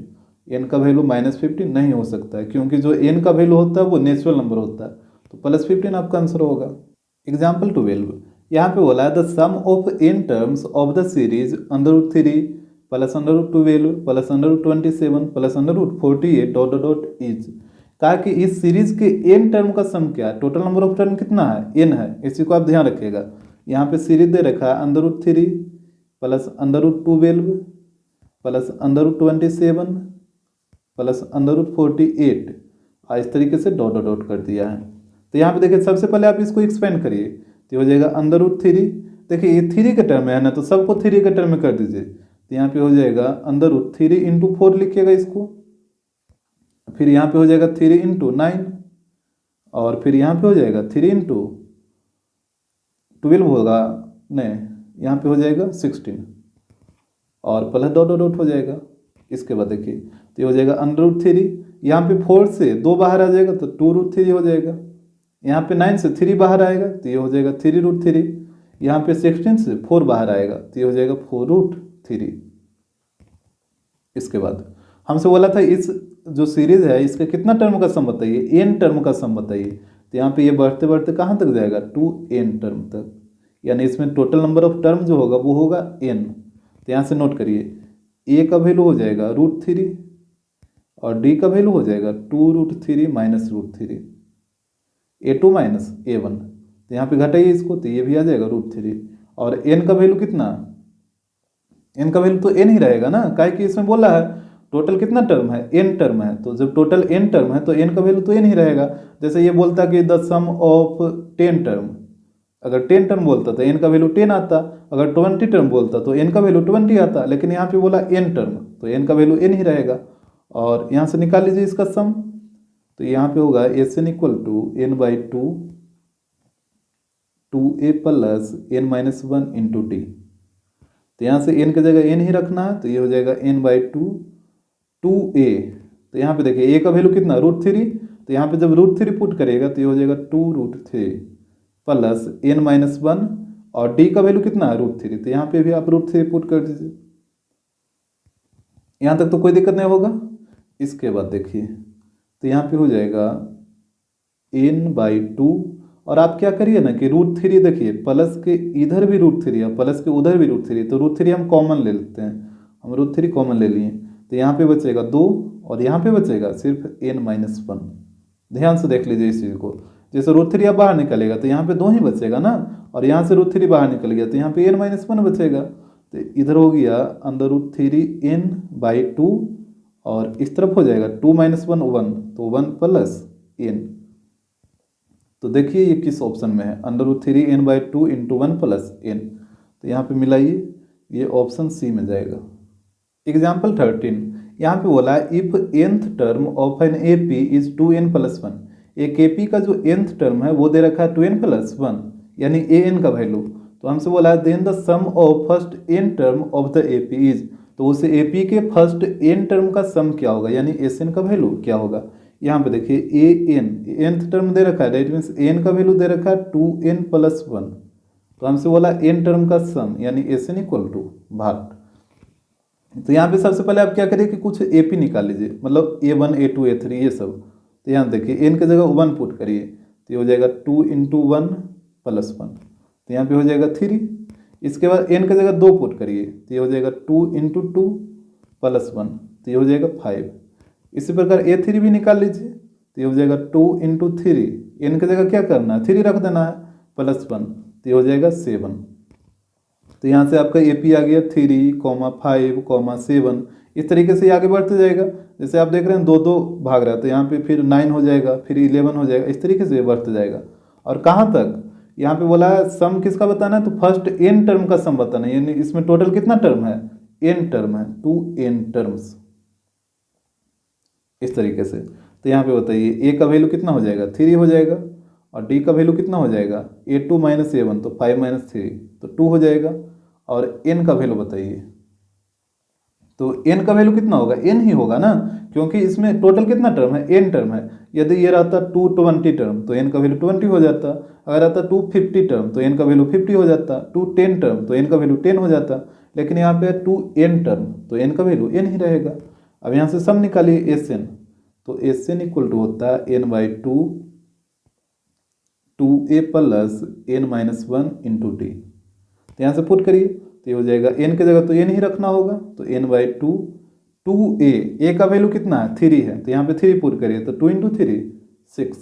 n का वैल्यू -15 नहीं हो सकता है, क्योंकि जो n का वैल्यू होता है वो नेचुरल नंबर होता है, तो +15 आपका आंसर होगा। एग्जाम्पल 12, यहाँ पे बोला है the sum of n terms of the series √3 plus √12 plus √27 plus √48 dot dot dot is. कहा कि इस सीरीज के n टर्म का सम क्या है, टोटल नंबर ऑफ टर्म कितना है n है, इसी को आप ध्यान रखिएगा। यहाँ पे सीरीज दे रखा है √3 प्लस √12 प्लस √27 प्लस √48, इस तरीके से डॉट डॉट डॉट कर दिया है। तो यहाँ पे देखिए सबसे पहले आप इसको एक्सपेंड करिए तो हो जाएगा √3, देखिए ये 3 के टर्म में है ना, तो सबको 3 के टर्म में कर दीजिए। तो यहाँ पे हो जाएगा √3 × 4 लिखिएगा इसको, फिर यहाँ पे हो जाएगा 3 × 9 और फिर यहाँ पे हो जाएगा 3 × 12 होगा, नहीं यहाँ पे हो जाएगा 16 और प्लस डॉट डॉट हो जाएगा। इसके बाद देखिए तो ये हो जाएगा √3, यहाँ पे 4 से 2 बाहर आ जाएगा तो 2√3 हो जाएगा, यहाँ पे 9 से 3 बाहर आएगा तो ये हो जाएगा 3√3, यहाँ पे 16 से 4 बाहर आएगा तो ये हो जाएगा 4√3। इसके बाद हमसे बोला था इस जो सीरीज है इसका कितना टर्म का सम बताइए, n टर्म का सम बताइए। तो यहाँ पे ये बढ़ते बढ़ते कहाँ तक जाएगा 2n टर्म तक, यानी इसमें टोटल नंबर ऑफ टर्म जो होगा वो होगा n। तो यहाँ से नोट करिए a का वैल्यू हो जाएगा √3 और डी का वैल्यू हो जाएगा 2√3 माइनस √3, A2 माइनस A1। तो यहाँ पे घटाइए इसको, तो ये भी आ जाएगा √3। और n का वैल्यू कितना, n का वैल्यू तो n ही रहेगा ना, काहे कि इसमें बोला है टोटल कितना टर्म है, n टर्म है। तो जब टोटल n टर्म है तो n का वैल्यू तो n ही रहेगा। जैसे ये बोलता कि द सम ऑफ 10 टर्म, अगर 10 टर्म बोलता तो n का वैल्यू 10 आता, अगर 20 टर्म बोलता तो n का वैल्यू 20 आता, लेकिन यहाँ पे बोला n टर्म तो n का वैल्यू n ही रहेगा। और यहाँ से निकाल लीजिए इसका सम, तो यहाँ पे होगा Sn equal to n/2 2a plus n-1 into D. तो यहाँ से n की जगह n ही रखना है, तो ये हो जाएगा n/2 2a। तो यहाँ पे देखिए a का वैल्यू कितना √3, तो यहाँ पे जब √3 पुट करिएगा तो ये हो जाएगा 2√3 प्लस n-1, और d का वैल्यू कितना है √3, तो यहाँ पे भी आप √3 पुट कर दीजिए। यहाँ तक तो कोई दिक्कत नहीं होगा। इसके बाद देखिए तो यहाँ पे हो जाएगा n/2, और आप क्या करिए ना कि √3 देखिए प्लस के इधर भी √3 है, प्लस के उधर भी √3, तो √3 हम कॉमन ले लेते हैं, हम √3 कॉमन ले लिए, तो यहाँ पे बचेगा 2 और यहाँ पे बचेगा सिर्फ n-1। ध्यान से देख लीजिए इस चीज़ को, जैसे √3 अब बाहर निकलेगा तो यहाँ पे 2 ही बचेगा ना, और यहाँ से √3 बाहर निकल गया तो यहाँ पे n-1 बचेगा। तो इधर हो गया अंदर √3 n/2, और इस तरफ हो जाएगा 2 - 1 1, तो 1 प्लस n। तो देखिए ये किस ऑप्शन में है, under root 3 n/2 into 1 plus n। तो यहाँ पे मिलाइए, ये ऑप्शन सी में जाएगा। एग्जाम्पल 13, यहाँ पे बोला है if nth term of an A P is 2n + 1। एक ए पी का जो nth टर्म है वो दे रखा है 2n + 1, यानी ए एन का वैल्यू। तो हमसे बोला है then the sum of first n term of the A P is, तो उस ए पी के फर्स्ट n टर्म का सम क्या होगा, यानी एस एन का वैल्यू क्या होगा। यहाँ पे देखिए ए एन nth टर्म दे रखा है, दैट मीन्स एन का वैल्यू दे रखा है 2n + 1। तो हमसे बोला n टर्म का सम यानी एस एन इक्वल टू भाग। तो यहाँ पे सबसे पहले आप क्या करिए कि कुछ ए पी निकाल लीजिए, मतलब A1 A2 A3 ये सब। तो यहाँ देखिए n की जगह 1 पुट करिए, तो ये हो जाएगा 2 × 1 + 1, तो यहाँ पे हो जाएगा 3। इसके बाद n की जगह 2 पुट करिए, तो ये हो जाएगा 2 × 2 + 1, तो ये हो जाएगा 5। इसी प्रकार A3 भी निकाल लीजिए, तो ये हो जाएगा 2 × 3, n की जगह क्या करना है 3 रख देना है, +1, तो ये हो जाएगा 7। तो यहाँ से आपका ए पी आ गया 3, 5, 7। इस तरीके से आगे बढ़ते जाएगा। जैसे आप देख रहे हैं 2 भाग रहा है, तो यहाँ पे फिर 9 हो जाएगा, फिर 11 हो जाएगा, इस तरीके से ये बढ़ते जाएगा। और कहाँ तक, यहाँ पे बोला है सम किसका बताना है, तो फर्स्ट n टर्म का सम बताना है, यानी इसमें टोटल कितना टर्म है, n टर्म है, 2n टर्म्स, इस तरीके से। तो यहाँ पे बताइए a का वैल्यू कितना हो जाएगा 3 हो जाएगा, और d का वैल्यू कितना हो जाएगा A2 - A1, तो 5 - 3 तो 2 हो जाएगा। और n का वैल्यू बताइए, तो n का वैल्यू कितना होगा, n ही होगा ना, क्योंकि इसमें टोटल कितना टर्म है, n टर्म है। यदि ये रहता 220 टर्म तो n का वैल्यू 20 हो जाता, अगर आता 250 टर्म तो n का वैल्यू 50 हो जाता, 210 टर्म तो n का वैल्यू 10 हो जाता, लेकिन यहाँ पे 2n टर्म तो n का वैल्यू n ही रहेगा। अब यहाँ से सम निकालिए Sn, तो Sn इक्वल टू होता है n/2 2a + n-1 into D. तो यहाँ से पुट करिए, तो ये हो जाएगा n की जगह तो n ही रखना होगा, तो n/2 2a, a का वैल्यू कितना है 3 है, तो यहाँ पे 3 पुट करिए, तो 2 × 3 6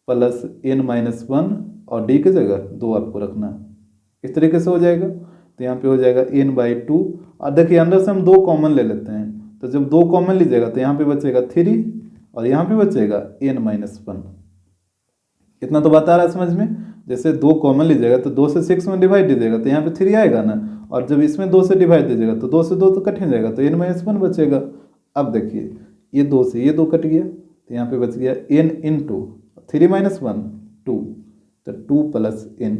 प्लस n-1, और d की जगह 2 आपको रखना है, इस तरीके से हो जाएगा। तो यहाँ पे हो जाएगा n/2, और देखिए अंदर से हम 2 कॉमन ले लेते हैं, तो जब 2 कॉमन लीजिएगा तो यहाँ पे बचेगा 3 और यहाँ पे बचेगा n-1। इतना तो बता रहा है समझ में। जैसे 2 कॉमन लीजिएगा तो 2 से 6 में डिवाइड दीजिएगा तो यहाँ पे 3 आएगा ना, और जब इसमें 2 से डिवाइड दीजिएगा तो 2 से 2 तो कट ही जाएगा, तो n-1 बचेगा। अब देखिए ये 2 से ये 2 कट गया, तो यहाँ पे बच गया n × 3 - 1 2, तो 2 + n,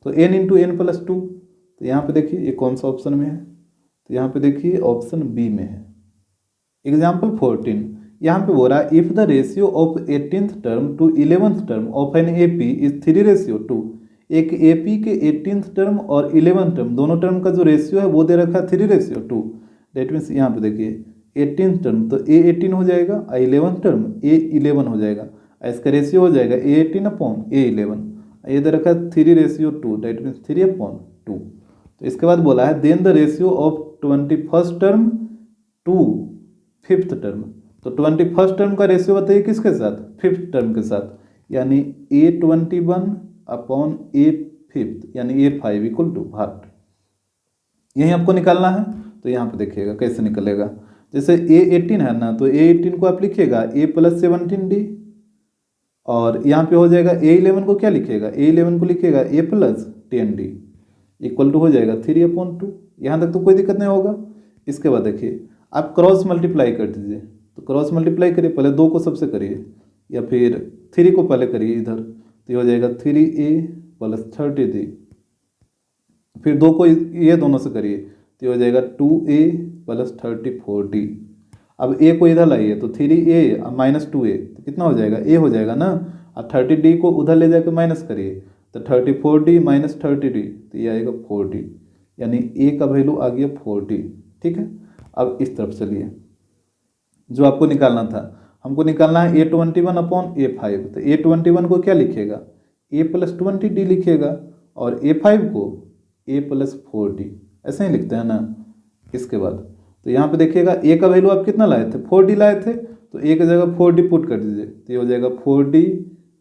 तो n × n + 2। तो यहाँ पे देखिए ये कौन सा ऑप्शन में है, तो यहाँ पे देखिए ऑप्शन बी में है। एग्जाम्पल 14, यहाँ पे बोल रहा है if the ratio of 18th term to 11th term of an A P is 3:2। एक ए पी के 18th टर्म और 11th टर्म दोनों टर्म का जो रेशियो है वो दे रखा है 3:2। डेट मीन्स यहाँ पे देखिए 18th टर्म तो A18 हो जाएगा, 11th टर्म A11 हो जाएगा, इसका रेशियो हो जाएगा A18/A11। ये दे रखा है 3:2, डेट मीन्स 3/2। तो इसके बाद बोला है then the ratio of 21st term to 5th term. तो 21st टर्म का रेशियो बताइए किसके साथ, 5th टर्म के साथ, यानी A21 अपॉन A5 यानी A5 इक्वल टू भाट। यही आपको निकालना है। तो यहाँ पे देखिएगा कैसे निकलेगा। जैसे A18 है ना, तो A18 को आप लिखिएगा A प्लस 17D, और यहाँ पे हो जाएगा A11 को क्या लिखिएगा, A11 को लिखिएगा A plus 10D equal to हो जाएगा 3/2। यहाँ तक तो कोई दिक्कत नहीं होगा। इसके बाद देखिए आप क्रॉस मल्टीप्लाई कर दीजिए। तो क्रॉस मल्टीप्लाई करिए, पहले 2 को सबसे करिए या फिर 3 को पहले करिए इधर, तो ये हो जाएगा 3A प्लस 30D। फिर 2 को ये दोनों से करिए तो ये हो जाएगा 2A प्लस 34D। अब A को इधर लाइए तो 3A माइनस 2A तो कितना हो जाएगा, A हो जाएगा ना। अब 30D को उधर ले जाकर माइनस करिए तो 34D माइनस 30D तो ये आएगा 4D, यानी A का वैल्यू आ गया 4D। ठीक है, अब इस तरफ चलिए, जो आपको निकालना था, हमको निकालना है A21 अपॉन A5। तो A21 को क्या लिखिएगा, A प्लस 20D लिखिएगा, और A5 को A प्लस 4D, ऐसे ही लिखते हैं ना। इसके बाद तो यहाँ पे देखिएगा A का वैल्यू आप कितना लाए थे, 4D लाए थे, तो A की जगह 4D पुट कर दीजिए, तो ये हो जाएगा 4D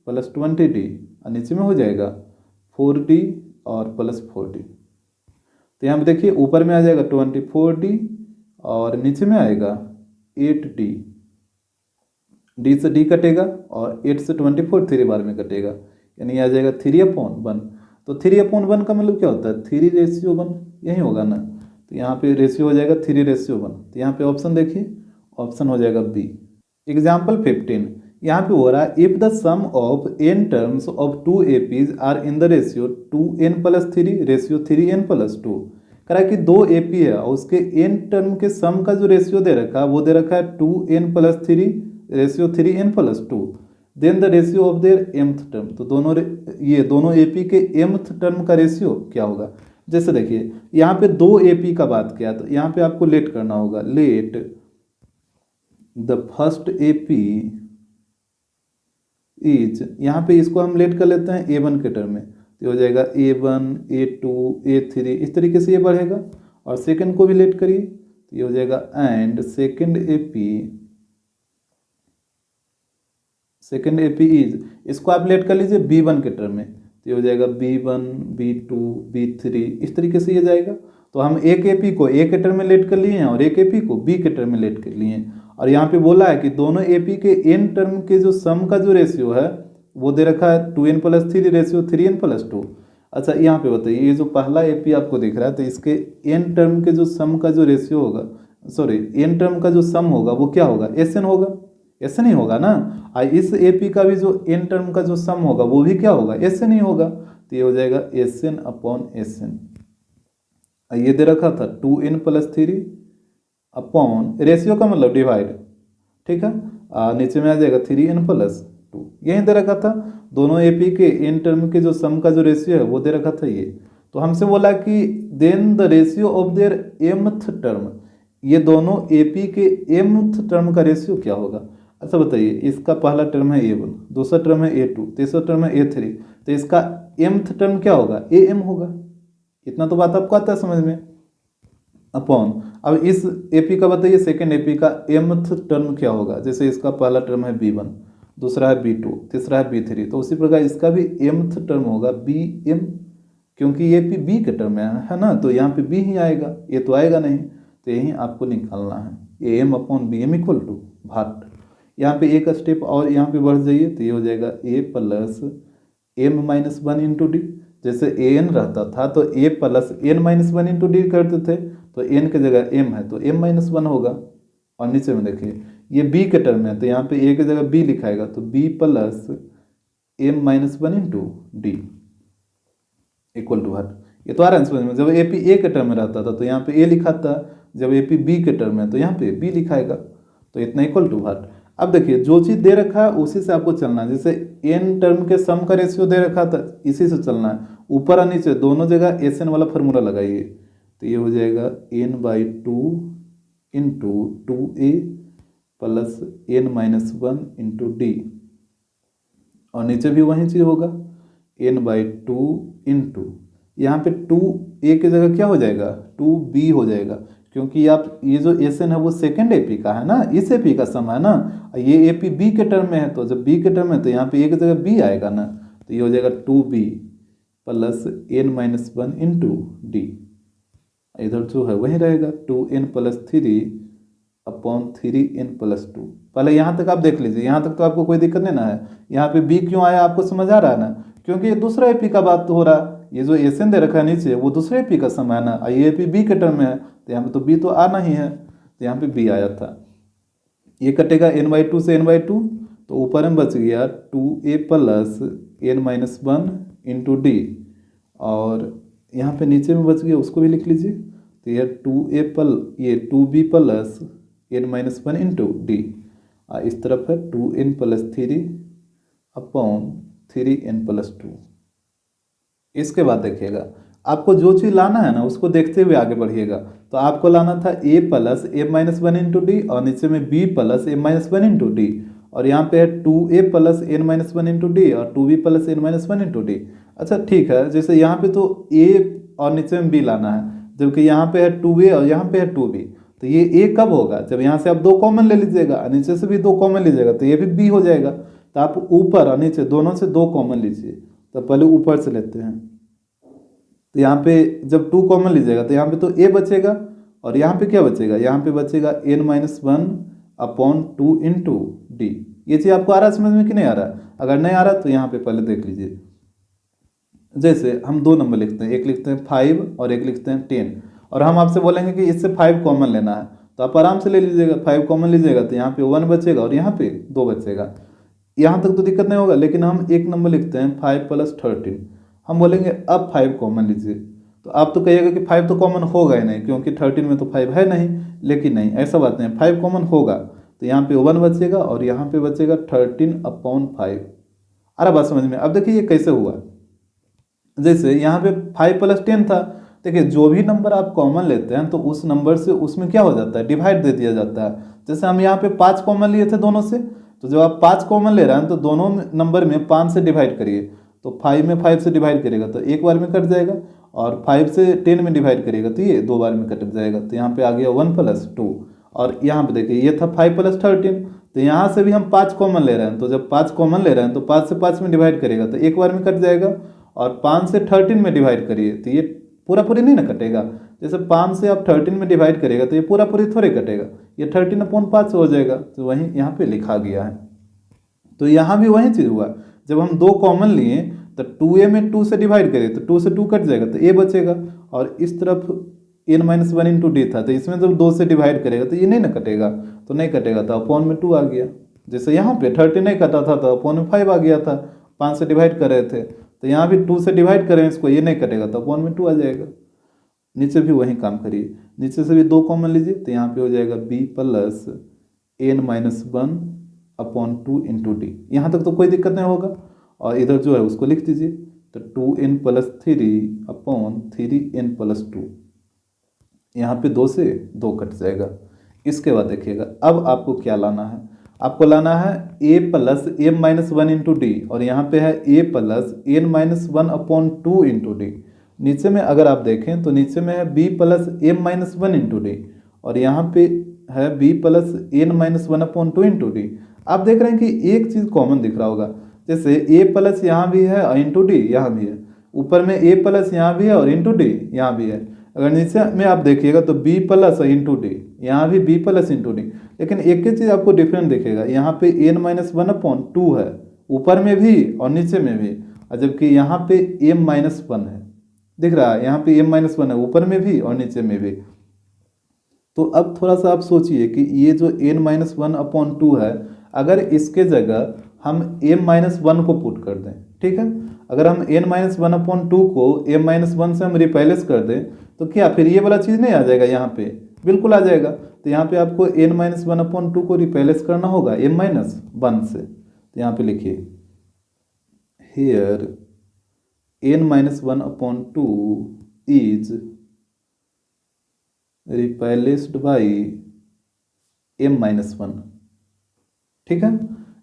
प्लस 20D, और नीचे में हो जाएगा 4D और प्लस 4D। तो यहाँ पे देखिए ऊपर में आ जाएगा 24D और नीचे में आएगा 8D, D से D कटेगा और 8 से 24 3 बार में कटेगा, यानी आ जाएगा 3/1। तो 3/1 का मतलब क्या होता है, 3/1, यही होगा ना। तो यहाँ पे रेशियो हो जाएगा 3/1। तो यहाँ पे ऑप्शन देखिए, ऑप्शन हो जाएगा बी। एग्जाम्पल 15, यहाँ पे हो रहा है if the sum of n terms of 2 APs are in the ratio 2n plus 3 ratio 3n plus 2। कह रहा है कि 2 AP है और उसके n टर्म के सम का जो रेशियो दे रखा है वो दे रखा है 2n plus 3 ratio 3n plus 2। Then the ratio of their mth term, तो ये दोनों AP के mth टर्म का रेशियो क्या होगा। जैसे देखिए यहाँ पे 2 AP का बात किया, तो यहाँ पे आपको लेट करना होगा, let the first AP is, यहाँ पे इसको हम लेट कर लेते हैं A1 के टर्म में, तो हो जाएगा A1 A2 A3, इस तरीके से ये बढ़ेगा। और सेकंड को भी लेट करिए तो ये हो जाएगा एंड सेकंड AP इज, इसको आप लेट कर लीजिए B1 के टर्म में, तो ये हो जाएगा B1 B2 B3, इस तरीके से ये जाएगा। तो हम एक AP को A के टर्म में लेट कर लिए हैं और एक AP को B के टर्म में लेट कर लिए हैं। और यहाँ पे बोला है कि दोनों AP के n टर्म के जो सम का जो रेशियो है वो दे रखा है 2n plus 3 ratio 3n plus 2। अच्छा यहाँ पे बताइए, ये जो पहला AP आपको दिख रहा है, तो इसके n टर्म के जो सम का जो रेशियो होगा, सॉरी n टर्म का जो सम होगा वो क्या होगा, Sn होगा, Sn ही होगा ना। और इस AP का भी जो n टर्म का जो सम होगा वो भी क्या होगा, Sn ही होगा। तो ये हो जाएगा Sn अपॉन Sn। ये दे रखा था 2n प्लस 3 अपॉन, रेशियो का मतलब डिवाइड, ठीक है, नीचे में आ जाएगा 3n प्लस 2, यही दे रखा था। दोनों AP के n टर्म के जो सम का जो रेशियो है वो दे रखा था ये। तो हमसे बोला कि then the ratio of their mth term, ये दोनों AP के mth टर्म का रेशियो क्या होगा। अच्छा बताइए, इसका पहला टर्म है A1, दूसरा टर्म है A2, तीसरा टर्म है A3, तो इसका mth टर्म क्या होगा, AM होगा। इतना तो बात आपको आता है समझ में। अपॉन, अब इस AP का बताइए सेकेंड AP का mth टर्म क्या होगा। जैसे इसका पहला टर्म है B1, दूसरा है B2, तीसरा है B3, तो उसी प्रकार इसका भी mth टर्म होगा BM, क्योंकि ये B के टर्म है ना, तो यहाँ पे B ही आएगा, ये तो आएगा नहीं। तो यही आपको निकालना है, AM upon BM equal to भाट। यहाँ पे एक स्टेप और यहाँ पे बढ़ जाइए तो ये हो जाएगा A plus M minus 1 into D. जैसे AN रहता था तो A plus N minus 1 into D करते थे, तो N की जगह M है तो M माइनस 1 होगा। और नीचे में देखिए ये B के टर्म है, तो यहाँ पे A की जगह B लिखाएगा, तो B plus M minus 1 into D equal to भाट। ये तो आ रहा है समझ में। जब AP A के टर्म में रहता था तो यहाँ पे A लिखा था, जब AP B के टर्म में तो यहाँ पे B लिखाएगा, तो इतना इक्वल टू भाट। अब देखिए जो चीज़ दे रखा है उसी से आपको चलना है। जैसे n टर्म के सम का रेशियो दे रखा था, इसी से चलना है। ऊपर और नीचे दोनों जगह Sn वाला फार्मूला लगाइए, तो ये हो जाएगा n/2 into 2a plus n minus 1 into D, और नीचे भी वही चीज़ होगा n/2 इंटू, यहाँ पे 2a की जगह क्या हो जाएगा 2b हो जाएगा, क्योंकि आप ये जो एस एन है वो सेकेंड एपी का है ना, इस एपी का सम है ना, ये एपी बी के टर्म में है, तो जब बी के टर्म है तो यहाँ पे एक जगह बी आएगा ना, तो ये हो जाएगा 2b plus n minus 1 into D, इधर जो है वही रहेगा 2n plus 3 upon 3n plus 2। पहले यहाँ तक आप देख लीजिए, यहाँ तक तो आपको कोई दिक्कत नहीं ना है। यहाँ पे b क्यों आया आपको समझ आ रहा है ना, क्योंकि ये दूसरा एपी का बात तो हो रहा है, ये जो एसएन दे रखा है नीचे वो दूसरे एपी का सम है ना, ये एपी बी के टर्म में है, तो यहाँ पे तो b तो आना ही है, तो यहाँ पे b आया था। ये कटेगा n/2 से n/2, तो ऊपर में बच गया 2a plus n minus 1 into D, और यहाँ पे नीचे में बच गया उसको भी लिख लीजिए, तो ये 2b plus n minus 1 into D, इस तरफ है 2n plus 3 upon 3n plus 2। इसके बाद देखिएगा आपको जो चीज़ लाना है ना उसको देखते हुए आगे बढ़िएगा। तो आपको लाना था a plus m minus 1 into D, और नीचे में b plus m minus 1 into D, और यहाँ पे है 2a plus n minus 1 into D और 2b plus n minus 1 into D. अच्छा ठीक है, जैसे यहाँ पे तो a और नीचे में b लाना है, जबकि यहाँ पे है 2a और यहाँ पे है 2b, तो ये a कब होगा, जब यहाँ से आप 2 कॉमन ले लीजिएगा, नीचे से भी 2 कॉमन लीजिएगा, तो ये भी b हो जाएगा। तो आप ऊपर और नीचे दोनों से 2 कॉमन लीजिए, तो पहले ऊपर से लेते हैं, तो यहाँ पे जब 2 कॉमन लीजिएगा तो यहाँ पे तो a बचेगा, और यहाँ पे क्या बचेगा, यहाँ पे बचेगा n minus 1 upon 2 into D. ये चीज़ आपको आ रहा है समझ में कि नहीं आ रहा है? अगर नहीं आ रहा तो यहाँ पे पहले देख लीजिए। जैसे हम 2 नंबर लिखते हैं, एक लिखते हैं 5 और एक लिखते हैं 10, और हम आपसे बोलेंगे कि इससे 5 कॉमन लेना है, तो आप आराम से ले लीजिएगा, 5 कॉमन लीजिएगा तो यहाँ पे 1 बचेगा और यहाँ पे 2 बचेगा, यहाँ तक तो दिक्कत नहीं होगा। लेकिन हम एक नंबर लिखते हैं 5 प्लस 13, हम बोलेंगे अब 5 कॉमन लीजिए, तो आप तो कहिएगा कि 5 तो कॉमन होगा ही नहीं, क्योंकि 13 में तो 5 है नहीं। लेकिन नहीं, ऐसा बात नहीं, 5 कॉमन होगा, तो यहाँ पे 1 बचेगा और यहाँ पे बचेगा 13 अपॉन 5। अरे बात समझ में? अब देखिए ये कैसे हुआ, जैसे यहाँ पे 5 प्लस 10 था, देखिए जो भी नंबर आप कॉमन लेते हैं तो उस नंबर से उसमें क्या हो जाता है, डिवाइड दे दिया जाता है। जैसे हम यहाँ पे 5 कॉमन लिए थे दोनों से, तो जब आप 5 कॉमन ले रहे हैं तो दोनों नंबर में 5 से डिवाइड करिए, तो 5 में 5 से डिवाइड करेगा तो एक बार में कट जाएगा, और 5 से 10 में डिवाइड करेगा तो ये 2 बार में कट जाएगा। तो यहाँ पे आ गया 1 प्लस 2, और यहाँ पे देखिए ये था 5 प्लस 13, तो यहाँ से भी हम 5 कॉमन ले रहे हैं, तो जब 5 कॉमन ले रहे हैं तो 5 से 5 में डिवाइड करेगा तो एक बार में कट जाएगा, और 5 से 13 में डिवाइड करिए तो ये पूरा पूरी नहीं ना कटेगा। जैसे 5 से आप 13 में डिवाइड करेगा तो ये पूरा पूरी थोड़े कटेगा, ये 13 अपॉन 5 हो जाएगा, तो वहीं यहाँ पे लिखा गया है। तो यहाँ भी वही चीज़ हुआ, जब हम 2 कॉमन लिए तो 2a में 2 से डिवाइड करिए तो 2 से 2 कट जाएगा तो a बचेगा, और इस तरफ n माइनस 1 इंटू डी था, तो इसमें जब 2 से डिवाइड करेगा तो ये नहीं ना कटेगा, तो नहीं कटेगा तो अपॉन में 2 आ गया। जैसे यहाँ पे 13 नहीं कटा था तो अपॉन में 5 आ गया था, 5 से डिवाइड कर रहे थे, तो यहाँ भी 2 से डिवाइड करें इसको, ये नहीं कटेगा तो अपॉन में 2 आ जाएगा। नीचे भी वही काम करिए, नीचे से भी 2 कॉमन लीजिए, तो यहाँ पे हो जाएगा b plus n minus 1 upon 2 into D. यहाँ तक तो कोई दिक्कत नहीं होगा, और इधर जो है उसको लिख दीजिए, तो 2n plus 3 upon 3n plus 2, यहाँ पे 2 से 2 कट जाएगा। इसके बाद देखिएगा अब आपको क्या लाना है, आपको लाना है a plus m minus 1 into D, और यहाँ पे है a plus n minus 1 upon 2 into D. नीचे में अगर आप देखें तो नीचे में है b plus m minus 1 into D, और यहाँ पे है b plus n minus 1 upon 2 into D. आप देख रहे हैं कि एक चीज़ कॉमन दिख रहा होगा, जैसे a प्लस यहाँ भी है और इंटू डी यहाँ भी है, ऊपर में a प्लस यहाँ भी है और इंटू डी यहाँ भी है। अगर नीचे में आप देखिएगा तो b प्लस इंटू डी, यहाँ भी b प्लस इंटू डी, लेकिन एक ही चीज़ आपको डिफरेंट दिखेगा, यहाँ पे n माइनस 1 अपॉन 2 है ऊपर में भी और नीचे में भी, और जबकि यहाँ पे m माइनस 1 है, दिख रहा है, यहाँ पे m माइनस 1 है ऊपर में भी और नीचे में भी। तो अब थोड़ा सा आप सोचिए कि ये जो n माइनस 1 अपॉन 2 है, अगर इसके जगह हम m माइनस 1 को पुट कर दें, ठीक है, अगर हम n माइनस 1 अपॉन 2 को m माइनस 1 से हम रिप्लेस कर दें तो क्या फिर ये वाला चीज़ नहीं आ जाएगा, यहाँ पे बिल्कुल आ जाएगा। तो यहाँ पे आपको n माइनस 1 अपॉन 2 को रिप्लेस करना होगा m माइनस 1 से, तो यहाँ पे लिखिए here n minus 1 upon 2 is replaced by m minus 1, ठीक है,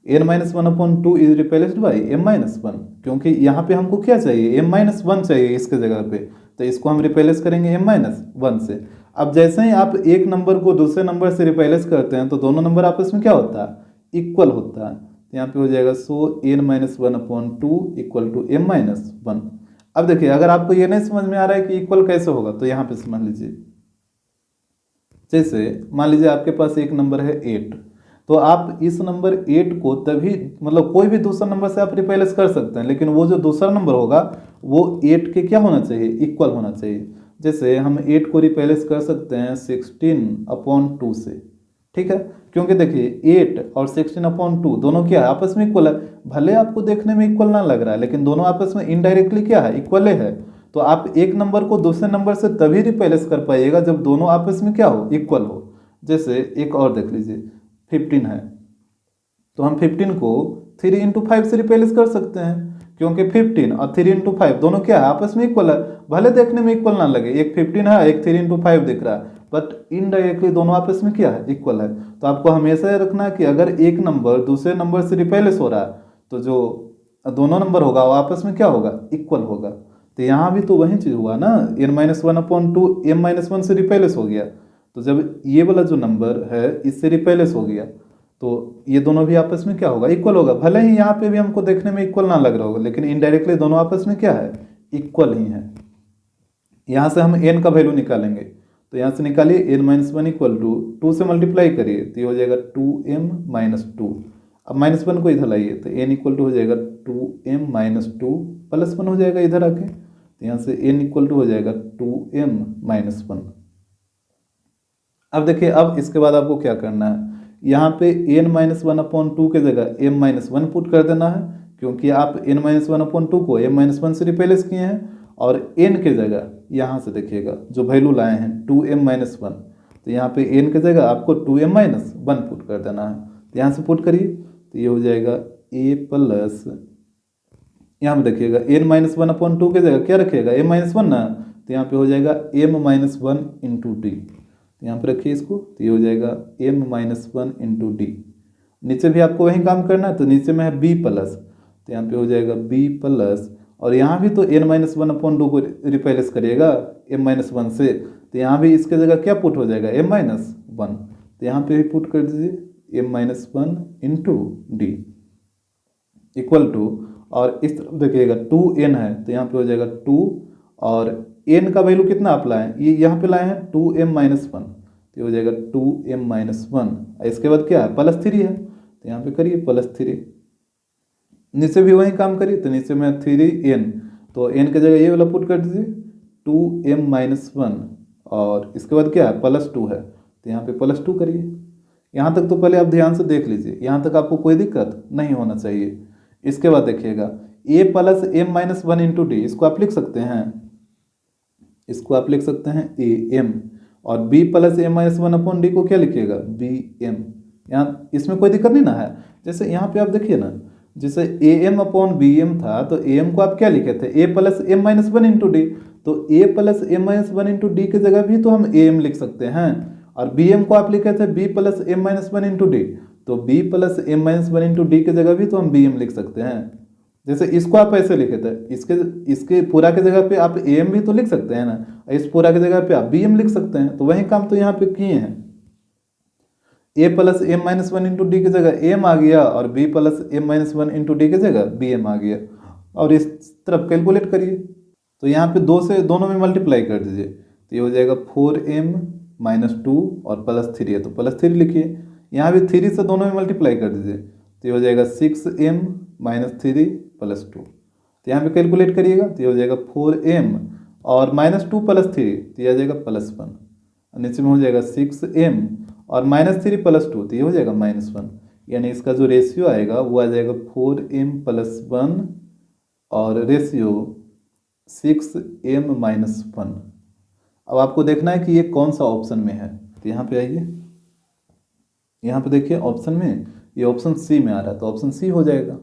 n minus 1 upon 2 is replaced by m minus 1, क्योंकि यहाँ पे हमको क्या चाहिए, m माइनस 1 चाहिए इसके जगह पे, तो इसको हम रिप्लेस करेंगे m माइनस 1 से। अब जैसे ही आप एक नंबर को दूसरे नंबर से रिप्लेस करते हैं तो दोनों नंबर आपस में क्या होता है, इक्वल होता है। तो यहाँ पे हो जाएगा so n minus one upon two equal to m minus one. अब देखिए अगर आपको ये नहीं समझ में आ रहा है कि इक्वल कैसे होगा तो यहाँ पे समझ लीजिए, जैसे मान लीजिए आपके पास एक नंबर है 8, तो आप इस नंबर 8 को तभी मतलब कोई भी दूसरा नंबर से आप रिप्लेस कर सकते हैं, लेकिन वो जो दूसरा नंबर होगा वो 8 के क्या होना चाहिए, इक्वल होना चाहिए। जैसे हम 8 को रिप्लेस कर सकते हैं 16/2 से, ठीक है, क्योंकि देखिए 8 और 16/2 दोनों क्या है, आपस में इक्वल है। भले आपको देखने में इक्वल ना लग रहा है लेकिन दोनों आपस में इनडायरेक्टली क्या है, इक्वल है। तो आप एक नंबर को दूसरे नंबर से तभी रिप्लेस कर पाइएगा जब दोनों आपस में क्या हो, इक्वल हो। जैसे एक और देख लीजिए 15 है, तो हम 15 को 3/5 से रिप्लेस कर सकते हैं, क्योंकि 15 और 3/5 दोनों क्या है, आपस में इक्वल है। भले देखने में इक्वल ना लगे, एक 15 है एक 3/5 दिख रहा है, बट इनडायरेक्टली दोनों आपस में क्या है, इक्वल है। तो आपको हमेशा ये रखना है कि अगर एक नंबर दूसरे नंबर से रिप्लेस हो रहा है तो जो दोनों नंबर होगा वो आपस में क्या होगा, इक्वल होगा। तो यहाँ भी तो वही चीज़ हुआ ना, n-1/2 m-1 से रिप्लेस हो गया। तो जब ये वाला जो नंबर है इससे रिप्लेस हो गया तो ये दोनों भी आपस में क्या होगा, इक्वल होगा। भले ही यहाँ पे भी हमको देखने में इक्वल ना लग रहा होगा लेकिन इनडायरेक्टली दोनों आपस में क्या है, इक्वल ही है। यहाँ से हम n का वैल्यू निकालेंगे, तो यहाँ से निकालिए n-1 इक्वल टू 2 से मल्टीप्लाई करिए तो ये हो जाएगा 2m-2। अब -1 को इधर लाइए तो n इक्वल टू हो जाएगा 2m-2 +1 हो जाएगा इधर आके, तो यहाँ से n इक्वल टू हो जाएगा 2m-1। अब देखिए अब इसके बाद आपको क्या करना है, यहाँ पे n-1/2 के जगह m-1 पुट कर देना है, क्योंकि आप n-1/2 को m-1 से रिप्लेस किए हैं। और n के जगह यहाँ से देखिएगा जो वैल्यू लाए हैं 2m-1, तो यहाँ पे n के जगह आपको 2m-1 पुट कर देना है। तो यहाँ से पुट करिए तो ये हो जाएगा a प्लस, यहाँ पे देखिएगा n-1/2 के जगह क्या रखिएगा, m-1 ना, तो यहाँ पे हो जाएगा m-1 इंटू डी। तो यहाँ पे रखिए इसको, तो ये हो जाएगा m-1 इंटू डी। नीचे भी आपको वही काम करना है, तो नीचे में है b प्लस, तो यहाँ पे हो जाएगा b प्लस, और यहाँ भी तो n-1/2 को रिप्लेस करिएगा m-1 से, तो यहाँ भी इसके जगह क्या पुट हो जाएगा, m-1, तो यहाँ पे भी पुट कर दीजिए m-1 into D equal to, और इस तरफ देखिएगा 2n है तो यहाँ पे हो जाएगा 2, और n का वैल्यू कितना आप लाएं, ये यहाँ पे लाए हैं 2m-1, तो हो जाएगा 2m-1। इसके बाद क्या है, +3 है, तो यहाँ पे करिए +3। नीचे भी वही काम करिए, तो नीचे में 3n, तो n के जगह ये वाला पुट कर दीजिए 2m-1, और इसके बाद क्या है, +2 है, तो यहाँ पे +2 करिए। यहाँ तक तो पहले आप ध्यान से देख लीजिए, यहाँ तक आपको कोई दिक्कत नहीं होना चाहिए। इसके बाद देखिएगा a plus m-1 into D, इसको आप लिख सकते हैं, इसको आप लिख सकते हैं am, और b प्लस m-1/d को क्या लिखिएगा, bm। यहाँ इसमें कोई दिक्कत नहीं ना है। जैसे यहाँ पे आप देखिए ना, जैसे am/bm था तो am को आप क्या लिखे थे, a plus m-1 into D, तो a plus m-1 into D की जगह भी तो हम am लिख सकते हैं, और bm को आप लिखे थे b plus m-1 into D, तो b plus m-1 into D की जगह भी तो हम bm लिख सकते हैं। जैसे इसको आप ऐसे लिखे थे, इसके पूरा के जगह पे आप am भी तो लिख सकते हैं ना, इस पूरा के जगह पे आप bm लिख सकते हैं। तो वही काम तो यहाँ पे किए हैं, a plus m-1 into D की जगह m आ गया, और b plus m-1 into D की जगह bm आ गया। और इस तरफ कैलकुलेट करिए, तो यहाँ पे 2 से दोनों में मल्टीप्लाई कर दीजिए, तो ये हो जाएगा 4m-2 और +3 है तो +3 लिखिए। यहाँ भी 3 से दोनों में मल्टीप्लाई कर दीजिए, तो ये हो जाएगा 6m-3 +2। तो यहाँ पे कैलकुलेट करिएगा, तो ये हो जाएगा 4m और -2 +3, तो ये आ जाएगा +1। नीचे में हो जाएगा 6m और -3 +2, तो ये हो जाएगा -1। यानी इसका जो रेशियो आएगा वो आ जाएगा 4m+1 और रेशियो 6m-1। अब आपको देखना है कि ये कौन सा ऑप्शन में है, तो यहाँ पे आइए, यहाँ पे देखिए ऑप्शन में ये ऑप्शन सी में आ रहा है, तो ऑप्शन सी हो जाएगा।